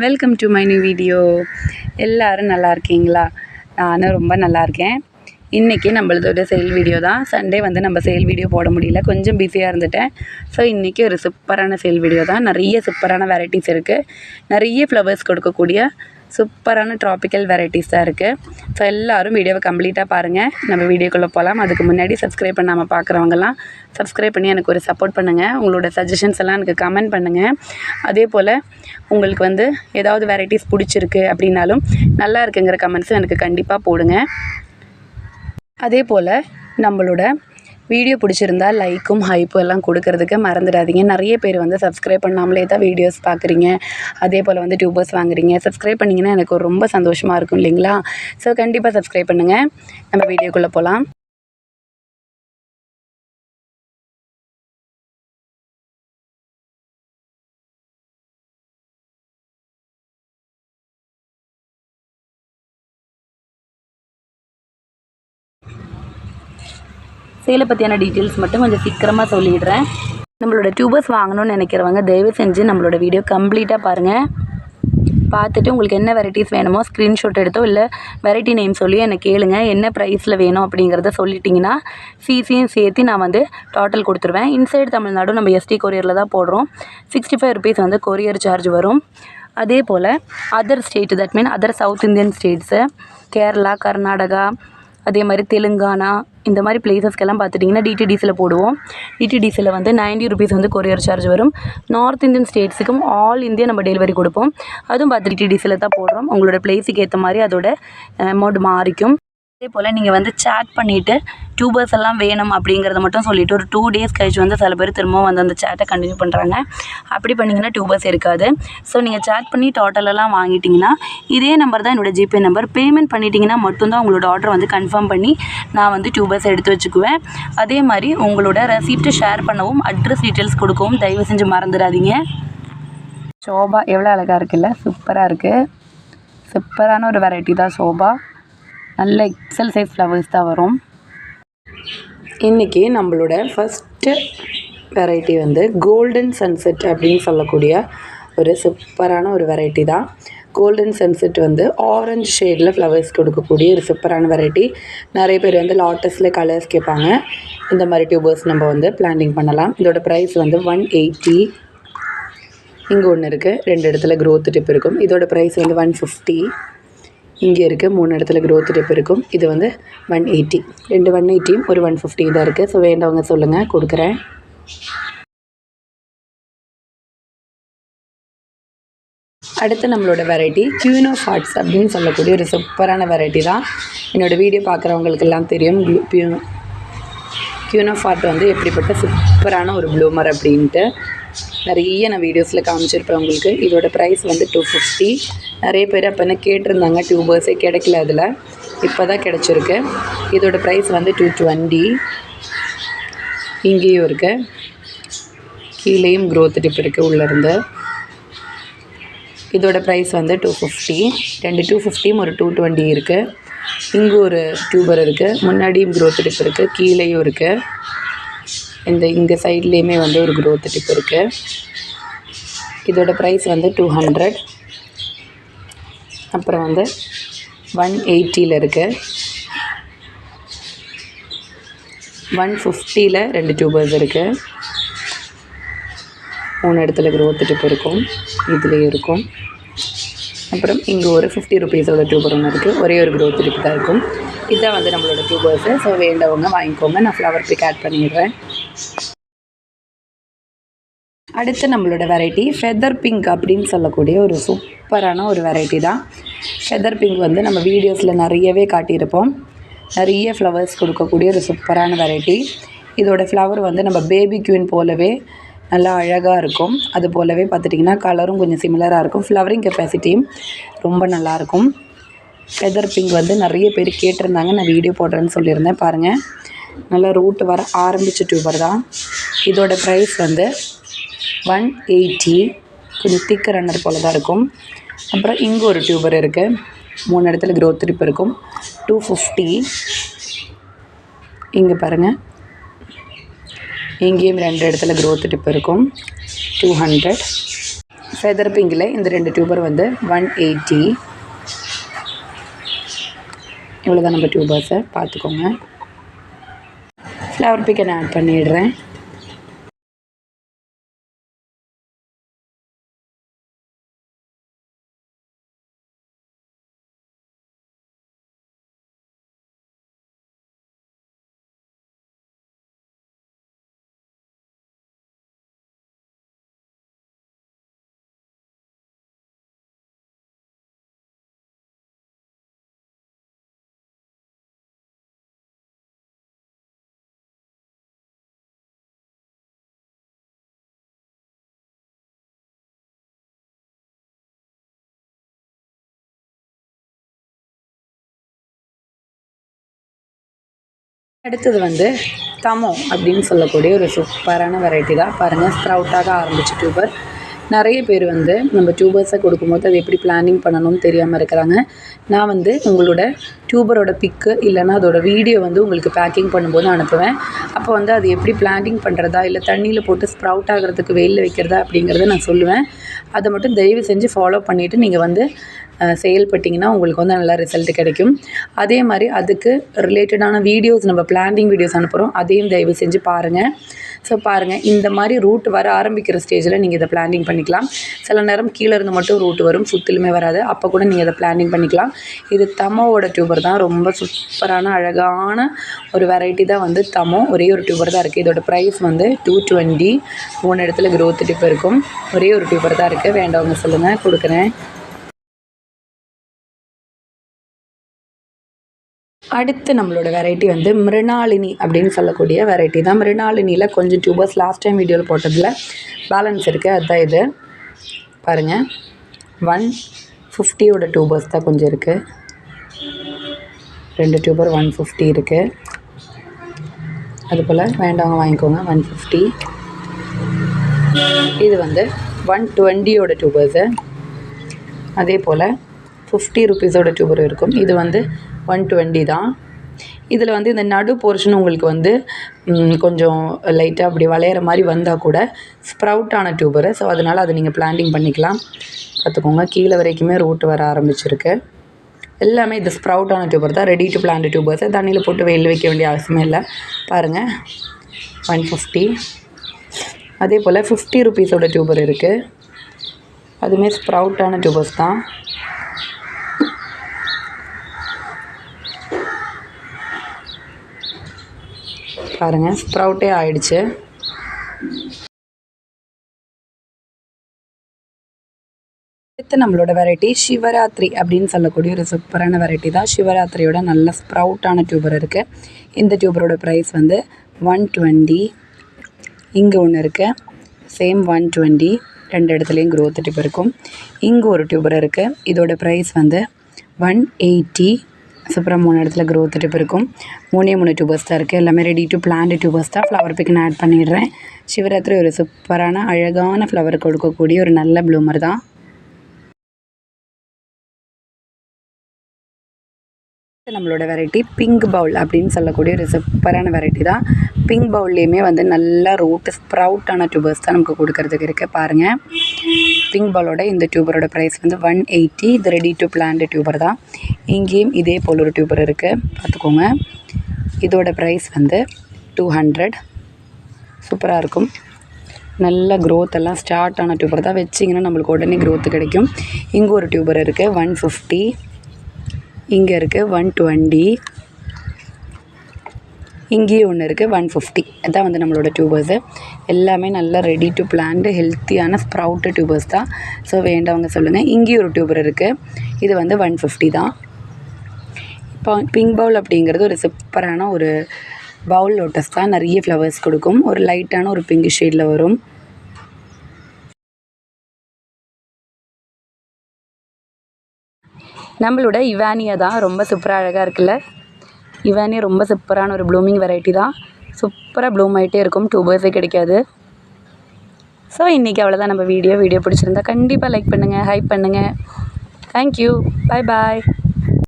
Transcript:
Welcome to my new video. எல்லோரும் நல்லா இருக்கீங்களா? நானும் ரொம்ப நல்லா இருக்கேன். இன்றைக்கி நம்மளதோட சேல் வீடியோ தான். சண்டே வந்து நம்ம சேல் வீடியோ போட முடியல, கொஞ்சம் பிஸியாக இருந்துட்டேன். ஸோ இன்றைக்கி ஒரு சூப்பரான சேல் வீடியோ தான். நிறைய சூப்பரான வெரைட்டிஸ் இருக்குது. நிறைய ஃப்ளவர்ஸ் கொடுக்கக்கூடிய சூப்பரான ட்ராபிக்கல் வெரைட்டிஸ் தான் இருக்குது. ஸோ எல்லோரும் வீடியோவை கம்ப்ளீட்டாக பாருங்கள். நம்ம வீடியோக்குள்ளே போகலாம். அதுக்கு முன்னாடி சப்ஸ்கிரைப் பண்ணாமல் பார்க்குறவங்கலாம் சப்ஸ்கிரைப் பண்ணி எனக்கு ஒரு சப்போர்ட் பண்ணுங்கள். உங்களோட சஜஷன்ஸ் எல்லாம் எனக்கு கமெண்ட் பண்ணுங்கள். அதே போல் உங்களுக்கு வந்து ஏதாவது வெரைட்டிஸ் பிடிச்சிருக்கு அப்படின்னாலும் நல்லா இருக்குங்கிற கமெண்ட்ஸும் எனக்கு கண்டிப்பாக போடுங்க. அதே போல் நம்மளோட வீடியோ பிடிச்சிருந்தா லைக்கும் ஹைப்பும் எல்லாம் கொடுக்கறதுக்கு மறந்துடாதீங்க. நிறைய பேர் வந்து சப்ஸ்கிரைப் பண்ணாமலே தான் வீடியோஸ் பார்க்குறீங்க. அதே போல் வந்து டியூபர்ஸ் வாங்குறீங்க. சப்ஸ்கிரைப் பண்ணிங்கன்னா எனக்கு ரொம்ப சந்தோஷமாக இருக்கும் இல்லைங்களா? ஸோ கண்டிப்பாக சப்ஸ்கிரைப் பண்ணுங்கள். நம்ம வீடியோக்குள்ளே போகலாம். சேலை பற்றியான டீட்டெயில்ஸ் மட்டும் கொஞ்சம் சீக்கிரமாக சொல்லிடுறேன். நம்மளோட டியூபர்ஸ் வாங்கணும்னு நினைக்கிறவங்க தயவு செஞ்சு நம்மளோட வீடியோ கம்ப்ளீட்டாக பாருங்கள். பார்த்துட்டு உங்களுக்கு என்ன வெரைட்டிஸ் வேணுமோ ஸ்க்ரீன்ஷாட் எடுத்தோ இல்லை வெரைட்டி நேம் சொல்லி எனக்கு கேளுங்க. என்ன ப்ரைஸில் வேணும் அப்படிங்கிறத சொல்லிட்டிங்கன்னா சிசியும் சேர்த்து நான் வந்து டோட்டல் கொடுத்துருவேன். இன்சைடு தமிழ்நாடு நம்ம எஸ்டி கொரியரில் தான் போடுறோம். 65 ருபீஸ் வந்து கொரியர் சார்ஜ் வரும். அதே போல் other state, that mean other south Indian states, Kerala, Karnataka, அதே மாதிரி தெலுங்கானா, இந்த மாதிரி பிளேசஸ்க்கெல்லாம் பார்த்துட்டிங்கன்னா டிடிடிசியில் போடுவோம். டிடிடிசியில் வந்து 90 ருபீஸ் வந்து கொரியர் சார்ஜ் வரும். நார்த் இந்தியன் ஸ்டேட்ஸுக்கும் ஆல் இந்தியா நம்ம டெலிவரி கொடுப்போம். அதுவும் பார்த்து டிடிடிசியில் தான் போடுறோம். உங்களோட பிளேஸுக்கு ஏற்ற மாதிரி அதோட அமௌண்ட் மாறிக்கும். அதே போல் நீங்கள் வந்து சேட் பண்ணிவிட்டு டியூபர்ஸ் எல்லாம் வேணும் அப்படிங்கிறத மட்டும் சொல்லிவிட்டு ஒரு 2 டேஸ் கழிச்சு வந்து சில பேர் திரும்பவும் வந்து அந்த சேட்டை கண்டினியூ பண்ணுறாங்க. அப்படி பண்ணிங்கன்னா டியூபர்ஸ் இருக்காது. ஸோ நீங்கள் சேட் பண்ணி டோட்டலெல்லாம் வாங்கிட்டிங்கன்னா இதே நம்பர் தான் என்னோடய ஜிபே நம்பர். பேமெண்ட் பண்ணிட்டீங்கன்னா மட்டும்தான் உங்களோட ஆர்டர் வந்து கன்ஃபார்ம் பண்ணி நான் வந்து டியூபர்ஸ் எடுத்து வச்சுக்குவேன். அதே மாதிரி உங்களோட ரெசிப்ட்டு ஷேர் பண்ணவும் அட்ரஸ் டீட்டெயில்ஸ் கொடுக்கவும் தயவு செஞ்சு மறந்துடாதீங்க. சோபா எவ்வளோ அழகாக இருக்குல்ல, சூப்பராக இருக்குது. சூப்பரான ஒரு வெரைட்டி தான் சோபா. நல்ல எக்ஸல் சைஸ் ஃப்ளவர்ஸ் தான் வரும். இன்றைக்கி நம்மளோட ஃபஸ்ட்டு வெரைட்டி வந்து கோல்டன் சன்செட் அப்படின்னு சொல்லக்கூடிய ஒரு சூப்பரான ஒரு வெரைட்டி தான். கோல்டன் சன்செட் வந்து ஆரஞ்சு ஷேடில் ஃப்ளவர்ஸ் கொடுக்கக்கூடிய ஒரு சூப்பரான வெரைட்டி. நிறைய பேர் வந்து லாட்டஸில் கலர்ஸ் கேட்பாங்க. இந்த மாதிரி டியூபர்ஸ் நம்ம வந்து பிளான்டிங் பண்ணலாம். இதோட ப்ரைஸ் வந்து 180. இங்கே ஒன்று இருக்குது, 2 இடத்துல க்ரோத் டிப் இருக்கும். இதோட ப்ரைஸ் வந்து 150. இங்கே இருக்குது 3 இடத்துல க்ரோத் டிப் இருக்கும். இது வந்து 180. 2 180யும் ஒரு 150 தான் இருக்குது. ஸோ வேண்டவங்க சொல்லுங்கள், கொடுக்குறேன். அடுத்து நம்மளோட வெரைட்டி குயின் ஆஃப் ஹார்ட்ஸ் அப்படின்னு சொல்லக்கூடிய ஒரு சூப்பரான வெரைட்டி தான். என்னோடய வீடியோ பார்க்குறவங்களுக்கெல்லாம் தெரியும் குயின் ஆஃப் ஹார்ட் வந்து எப்படிப்பட்ட சூப்பரான ஒரு ப்ளூமர் அப்படின்ட்டு நிறைய நான் வீடியோஸில் காமிச்சிருப்பேன் உங்களுக்கு. இதோட ப்ரைஸ் வந்து 250. நிறைய பேர் அப்போ என்ன கேட்டிருந்தாங்க, டியூபர்ஸே கிடைக்கல அதில், இப்போ தான் கிடச்சிருக்கு. இதோட ப்ரைஸ் வந்து 220. இங்கேயும் இருக்குது, கீழேயும் க்ரோத் டிப் இருக்குது உள்ளேருந்து. இதோட ப்ரைஸ் வந்து 250. 2 250யும் ஒரு 220 இருக்குது. இங்கே ஒரு டியூபர் இருக்குது, முன்னாடியும் க்ரோத் டிப் இருக்குது, கீழேயும் இருக்குது. இங்கே சைட்லேயுமே வந்து ஒரு க்ரோத் டிப் இருக்குது. இதோட ப்ரைஸ் வந்து 200. அப்புறம் வந்து 180ல் இருக்குது. 150ல் 2 டியூபர்ஸ் இருக்குது. 3 இடத்துல க்ரோத் டிப் இருக்கும், இதுலேயும் இருக்கும். அப்புறம் இங்கே ஒரு 50 ருபீஸோட டியூபர் ஒன்று இருக்குது. ஒரே ஒரு க்ரோத் டிப் தான் இருக்கும். இதுதான் வந்து நம்மளோட டியூபர்ஸு. ஸோ வேண்டவங்க வாங்கிக்கோங்க. நான் ஃப்ளவர் பிக் ஆட் பண்ணிடுறேன். அடுத்து நம்மளோட வெரைட்டி ஃபெதர் பிங்க் அப்படின்னு சொல்லக்கூடிய ஒரு சூப்பரான ஒரு வெரைட்டி தான். ஃபெதர் பிங்க் வந்து நம்ம வீடியோஸில் நிறையவே காட்டியிருப்போம். நிறைய ஃப்ளவர்ஸ் கொடுக்கக்கூடிய ஒரு சூப்பரான வெரைட்டி. இதோட ஃப்ளவர் வந்து நம்ம பேபி குயின் போலவே நல்லா அழகாக இருக்கும். அது போலவே பார்த்துட்டிங்கன்னா கலரும் கொஞ்சம் சிமிலராக இருக்கும். ஃப்ளவரிங் கெப்பாசிட்டியும் ரொம்ப நல்லாயிருக்கும். ஃபெதர் பிங்க் வந்து நிறைய பேர் கேட்டிருந்தாங்க, நான் வீடியோ போடுறேன்னு சொல்லியிருந்தேன். பாருங்கள், நல்லா ரூட் வர ஆரம்பித்த டியூபர் தான். இதோட ப்ரைஸ் வந்து 180. கொஞ்சம் திக்கு ரன்னர் போல் தான் இருக்கும். அப்புறம் இங்கே ஒரு டியூபர் இருக்குது, 3 இடத்துல க்ரோத் டிப் இருக்கும். 250. இங்கே பாருங்கள், இங்கேயும் 2 இடத்துல க்ரோத் டிப் இருக்கும். 200. ஃபெதர் பிங்கில் இந்த 2 டியூபர் வந்து 180. இவ்வளோ தான் நம்ம டியூபர்ஸை பார்த்துக்கோங்க. ஃப்ளவர் பிக்கை நான் ஆட் பண்ணிடுறேன். அடுத்தது வந்து தமோ அப்படின்னு சொல்லக்கூடிய ஒரு சூப்பரான வெரைட்டி தான். பாருங்கள், ஸ்ப்ரவுட்டாக ஆரம்பிச்ச டியூபர். நிறைய பேர் வந்து நம்ம டியூபர்ஸை கொடுக்கும்போது அது எப்படி பிளானிங் பண்ணணும்னு தெரியாமல் இருக்கிறாங்க. நான் வந்து உங்களோட டியூபரோட பிக்கு இல்லைனா அதோட வீடியோ வந்து உங்களுக்கு பேக்கிங் பண்ணும்போது அனுப்புவேன். அப்போ வந்து அது எப்படி பிளான்டிங் பண்ணுறதா இல்லை தண்ணியில் போட்டு ஸ்ப்ரவுட் ஆகிறதுக்கு வெயிலில் வைக்கிறதா அப்படிங்கிறத நான் சொல்லுவேன். அதை மட்டும் தயவு செஞ்சு ஃபாலோ பண்ணிவிட்டு நீங்கள் வந்து செயல்பட்டிங்கன்னா உங்களுக்கு வந்து நல்லா ரிசல்ட் கிடைக்கும். அதே மாதிரி அதுக்கு ரிலேட்டடான வீடியோஸ் நம்ம பிளான்டிங் வீடியோஸ் அனுப்புகிறோம், அதையும் தயவு செஞ்சு பாருங்கள். ஸோ பாருங்கள், இந்த மாதிரி ரூட் வர ஆரம்பிக்கிற ஸ்டேஜில் நீங்கள் இதை பிளான்டிங் பண்ணிக்கலாம். சில நேரம் கீழே இருந்து மட்டும் ரூட் வரும், சுற்றிலுமே வராது. அப்போ கூட நீங்கள் இதை பிளான்டிங் பண்ணிக்கலாம். இது தமோவோட டியூபர் தான். ரொம்ப சூப்பரான அழகான ஒரு வெரைட்டி தான் வந்து தமோ. ஒரே ஒரு டியூபர் தான் இருக்குது. இதோட ப்ரைஸ் வந்து 220. 3 இடத்துல க்ரோத் டிப் இருக்கும். ஒரே ஒரு டியூபர் தான் இருக்குது. வேண்டவங்க சொல்லுங்கள், கொடுக்குறேன். அடுத்து நம்மளோட வெரைட்டி வந்து மிருணாளினி அப்படின்னு சொல்லக்கூடிய வெரைட்டி தான். மிருணாளினியில் கொஞ்சம் டியூபர்ஸ் லாஸ்ட் டைம் வீடியோவில் போட்டதில் பேலன்ஸ் இருக்குது. அதுதான் இது. பாருங்கள், 150 டியூபர்ஸ் தான் கொஞ்சம் இருக்குது. 2 டியூபர் 150 இருக்குது. அதுபோல் வேண்டவங்க வாங்கிக்கோங்க. 150. இது வந்து 120 டியூபர்ஸு. அதே போல் 50 ருபீஸோட டியூபர் இருக்கும். இது வந்து 120 தான். இதில் வந்து இந்த நடு போர்ஷன் உங்களுக்கு வந்து கொஞ்சம் லைட்டாக அப்படி வளையிற மாதிரி வந்தால் கூட ஸ்ப்ரவுட்டான டியூபரு. ஸோ அதனால் அதை நீங்கள் பிளான்டிங் பண்ணிக்கலாம். பார்த்துக்கோங்க, கீழே வரைக்குமே ரூட் வர ஆரம்பிச்சிருக்கு. எல்லாமே இது ஸ்ப்ரவுட்டான டியூபர் தான். ரெடி டு பிளான்ட் டியூபர்ஸை தண்ணியில் போட்டு வெயில் வைக்க வேண்டிய அவசியமே இல்லை. பாருங்கள், 150. அதே போல் 50 ருபீஸோட டியூபர் இருக்குது. அதுவுமே ஸ்ப்ரவுட்டான டியூபர்ஸ் தான். பாருங்கள், ஸ்ப்ரவுட்டே ஆயிடுச்சு. அடுத்து நம்மளோட வெரைட்டி சிவராத்திரி அப்படின்னு சொல்லக்கூடிய ஒரு சூப்பரான வெரைட்டி தான். சிவராத்திரியோட நல்ல ஸ்ப்ரவுட்டான டியூபர் இருக்குது. இந்த டியூபரோட ப்ரைஸ் வந்து 120. இங்கே ஒன்று இருக்குது, சேம் 120. 2 இடத்துலையும் க்ரோத் டியூப் இருக்கும். இங்கே ஒரு டியூபர் இருக்குது. இதோட ப்ரைஸ் வந்து 180. அப்புறம் 3 இடத்துல க்ரோத் டிப் இருக்கும். 3 டியூபர்ஸ் தான் இருக்குது. எல்லாமே ரெடி டு பிளான்ட் டியூபர்ஸ் தான். ஃப்ளவர் பிக் நான் ஆட் பண்ணிடுறேன். சிவராத்திரி ஒரு சூப்பரான அழகான ஃப்ளவர் கொடுக்கக்கூடிய ஒரு நல்ல ப்ளூமர் தான். நம்மளோட வெரைட்டி பிங்க் பவுல் அப்படின்னு சொல்லக்கூடிய ஒரு சூப்பரான வெரைட்டி தான். பிங்க் பவுல்லையுமே வந்து நல்லா ரூட் ஸ்ப்ரவுட்டான டியூபர்ஸ் தான் நமக்கு கொடுக்கறதுக்கு இருக்குது. பாருங்கள், பிங்க் பவுலோட இந்த டியூபரோட ப்ரைஸ் வந்து 180. இது ரெடி டு பிளான்ட் டியூபர் தான். இங்கேயும் இதே போல் ஒரு டியூபர் இருக்குது, பார்த்துக்கோங்க. இதோட ப்ரைஸ் வந்து 200. சூப்பராக இருக்கும். நல்ல க்ரோத் எல்லாம் ஸ்டார்ட் ஆன டியூபர் தான். வச்சிங்கன்னா நம்மளுக்கு உடனே க்ரோத்து கிடைக்கும். இங்கே ஒரு டியூபர் இருக்குது, 150. இங்கே இருக்குது 120. இங்கேயும் ஒன்று இருக்குது 150. அதான் வந்து நம்மளோட டியூபர்ஸு. எல்லாமே நல்லா ரெடி டு பிளான்ட் ஹெல்த்தியான ஸ்ப்ரவுட்டு டியூபர்ஸ் தான். ஸோ வேண்டவங்க சொல்லுங்கள். இங்கேயும் ஒரு டியூபர் இருக்குது. இது வந்து 150 தான். இப்போ பிங்க் பவுல் அப்படிங்கிறது ஒரு சூப்பரான ஒரு பவுல் லோட்டஸ் தான். நிறைய ஃப்ளவர்ஸ் கொடுக்கும். ஒரு லைட்டான ஒரு பிங்க் ஷேடில் வரும். நம்மளோட இவானியா தான் ரொம்ப சூப்பராக அழகாக இருக்குல்ல. இவானியா ரொம்ப சூப்பரான ஒரு ப்ளூமிங் வெரைட்டி தான். சூப்பராக ப்ளூம் ஆகிட்டே இருக்கும், டியூபர்ஸே கிடைக்காது. ஸோ இன்றைக்கி அவ்வளோதான் நம்ம வீடியோ பிடிச்சிருந்தா கண்டிப்பாக லைக் பண்ணுங்கள், ஹைப் பண்ணுங்கள். தேங்க்யூ, பாய் பாய்.